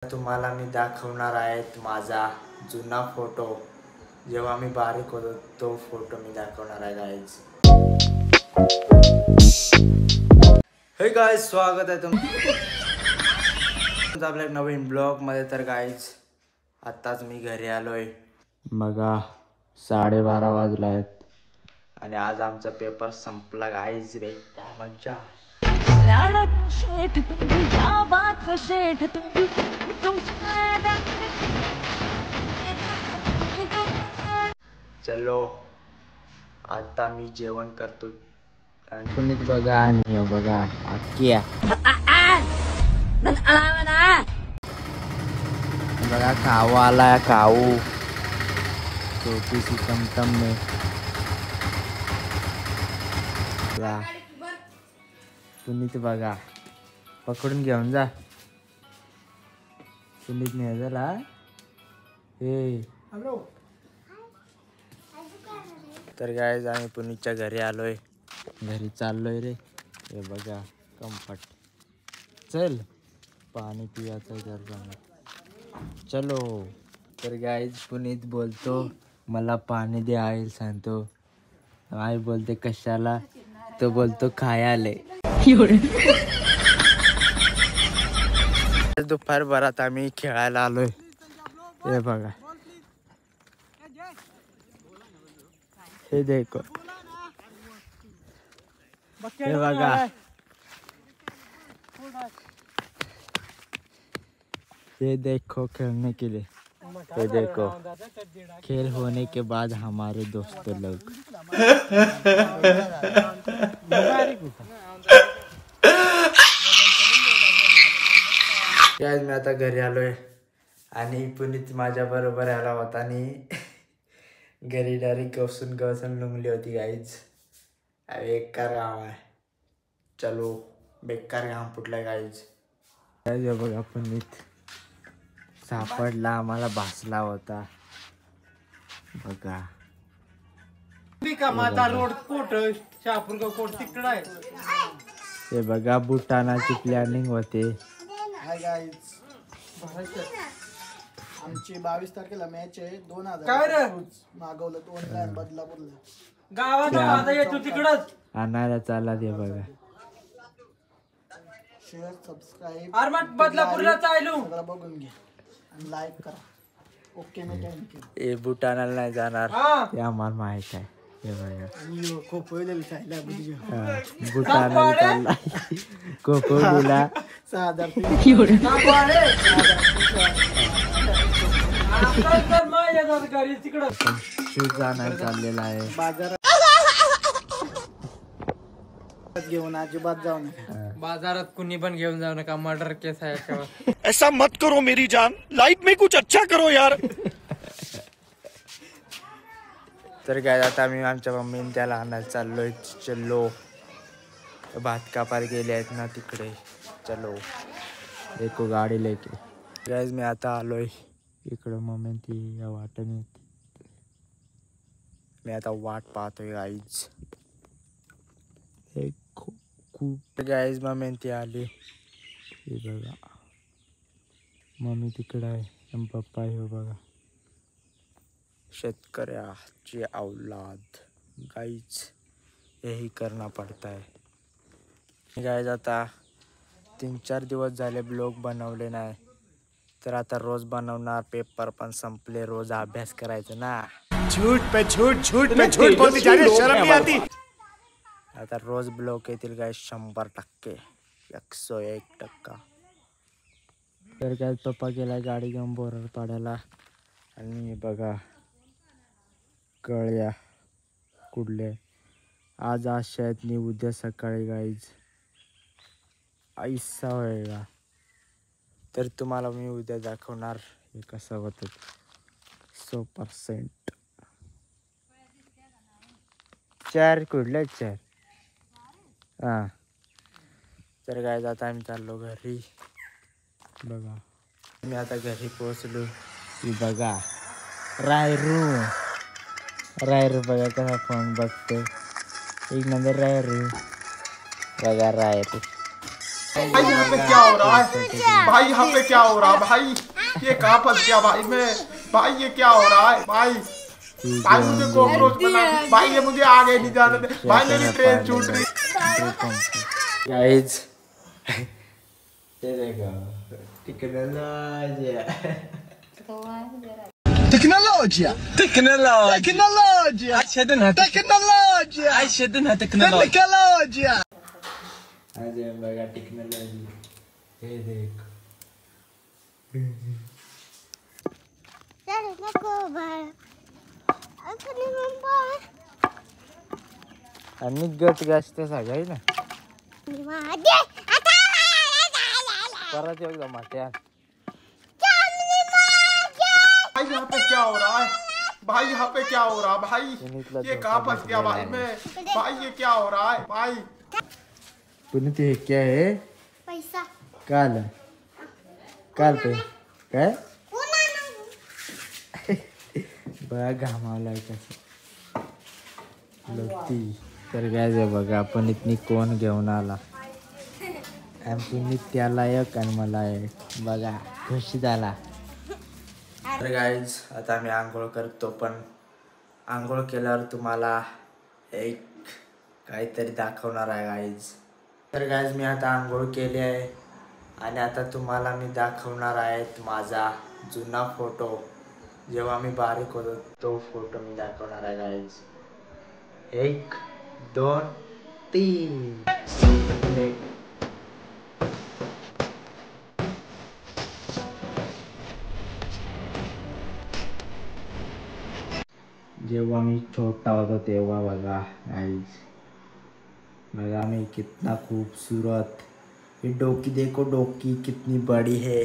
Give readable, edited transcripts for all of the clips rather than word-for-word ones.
तुम्हाला मी दाखवणार आहे माझा जुना फोटो, जेव्हा मी बारीक होतो तो फोटो मी दाखवणार आहे गाइज. हे गाइज, स्वागत आहे तुमचं आपल्या नवीन ब्लॉग मध्ये. तर गाइज आत्ताच मी घरी आलोय. बघा 12:30 वाजले आहेत आणि आज आमचा पेपर संपला गाइज. मज्जा. चलो आता मी जेवण करतो. पुनीत बघा आणि बघा आक्या बघा काऊ आला. काऊ छोटी सी टमटम में पुनीत बघा पकडून घेऊन जा. पुनीत नाही झाला. हे तर गाइज आम्ही पुनीतच्या घरी आलोय. घरी चाललोय रे. हे बघा कम्फर्ट. चल पाणी पियाचं जर चलो. तर गाइज पुनीत बोलतो मला पाणी दे. आई सांगतो. आई बोलते कशाला. तो बोलतो खायाले. दुपार भरात आम्ही खेळायला आलोय. हे बघा हे देखो. हे बघा ये देखो खेलने के लिए. ये देखो खेल होने के बाद हमारे दोस्त लोग. मी आता घरी आलोय आणि पुनीत माझ्या बरोबर आला होता आणि घरी डायरेक्ट गवसून लुंगली होती गाईज. बेकार काम आहे. चलो बेकार काम फुटलाय गाईज. बघा पुनीत सापडला. आम्हाला भासला होता बघा. रोड कोट शहापूर कोट तिकडं आहे. हे बघा बुटानाची प्लॅनिंग होते. हाय गाईज, आमची 22 तारखेला मॅच आहे. 2000 मागवलं ऑनलाईन बदलापूरला. गावात आता येतो तिकडच आणायला चालला. ते बघा शेअर सबस्क्राईब आरमाट बदलापूरला चालू सगळं बघून घ्या आणि लाईक करा. ओके मी थँक्यू. हे बुट आणायला नाही जाणार ते आम्हाला माहित आहे. हे बघा खूप वेळ खायला बुट आणायला चालला. कोकोडीला 6000 शूज आणायला चाललेला आहे बाजारात. घेऊन अजिबात जाऊ नका बाजारात. कुणी पण घेऊन जाऊ नका. मर्डर केस आहे याच्यावर. ऐसा मत करो मेरी जान. लाइफ में कुछ अच्छा करो यार. तर काय आता आम्ही आमच्या मम्मीने त्याला आणायला चाललोय. चलो भात कापायला गेले आहेत ना तिकडे. चलो एको गाडी लेके. गाइज मी आता आलोय इकडं. मम्मी ती या वाटेने. मी आता वाट पाहतोय गाईज. खूप गाईज मम्मी ती आली. हे बघा मम्मी तिकडं आहे आणि पप्पा आहे. हो बघा शेतकऱ्याची औलाद गाईज. यही करना पड़ता है गाईज. आता 3-4 दिवस झाले ब्लॉग बनवले नाही. तर आता रोज बनवणार. पेपर पण संपले. रोज अभ्यास करायचा ना. झूठ पे झूठ बोलती जा रही, शर्म नहीं आती. आता रोज ब्लॉग येतील गाईज 100%. 101%. तर काय पप्पा गेलाय गाडी घेऊन बोरर पाडायला. आणि बघा कळ्या कुठले आज शाळेत नाही. उद्या सकाळी गाईज ऐसा होएगा. तर तुम्हाला मी उद्या दाखवणार हे कसं होतं 100%. 4 कुठले 4. हां तर गाईज आता आम्ही चाललो घरी. बघा मी आता घरी पोहोचलो. की बघा रायरू बघा कसा फोन बघते. एक नंबर रायरू बघा. रायरू भाई यहाँ पे क्या हो रहा है भाई, यहाँ पे क्या हो रहा है भाई, ये कहाँ फंस गया भाई मैं, भाई ये क्या हो रहा है भाई, भाई मुझे कॉकरोच बना, भाई ये मुझे आगे नहीं जाने दे भाई, मेरी ट्रेन छूट रही। गाइज ये देखो टेक्नोलॉजी تكنولوجيا تكنولوجيا عشدنها تكنولوجيا عشدنها تكنولوجيا अजय बघा टेक्नॉलॉजी हे देख आणि गट गाजते सगळी ना परत एकदा माट्या भाई यहाँ पे क्या हो रहा है भाई, यहाँ पे क्या हो रहा है भाई, ये कहाँ फंस गया भाई मैं, भाई ये क्या हो रहा है भाई। पुणे ते क्या है पैसा काल काल पे काय बघा घामावला कसं लती तर काय बघा आपण इतनी कोण घेऊन आला आणि तुम्ही त्याला एक आणि मला एक बघा खुशी झाला। तर गाईज आता मी आंघोळ करतो, पण आंघोळ केल्यावर तुम्हाला एक काहीतरी दाखवणार आहे गाईज। तर गाईज मी आता आंघोळ केली आहे आणि आता तुम्हाला मी दाखवणार आहे माझा जुना फोटो, जेव्हा मी बारीक होतो तो फोटो मी दाखवणार आहे गाईज। 1 2 3 जेव्हा मी छोटा होता तेव्हा बघा गाइस, बघा मैं कितना खूबसूरत, ये डोकी देखो, डोकी कितनी बड़ी है।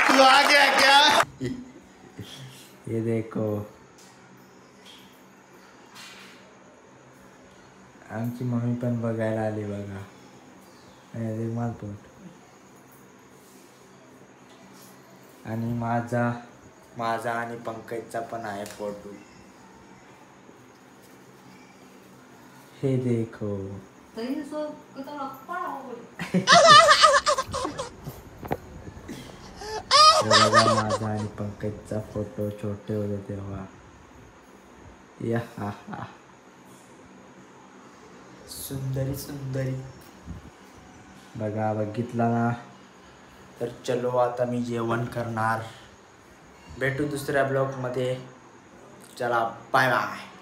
तू आ गया क्या? ये देखो आमची मम्मी पण बघायला आली बघा, हे देख माझं पोट आणि माझा आणि पंकजचा पण आहे फोटो, हे देखो। बघा माझा आणि पंकजचा फोटो छोटे होते तेव्हा, या हा हा सुंदरी सुंदरी बघा, बघितला ना। तर चलो आता मी जेवण करणार, भेटू दुसऱ्या ब्लॉगमध्ये, चला बाय बाय।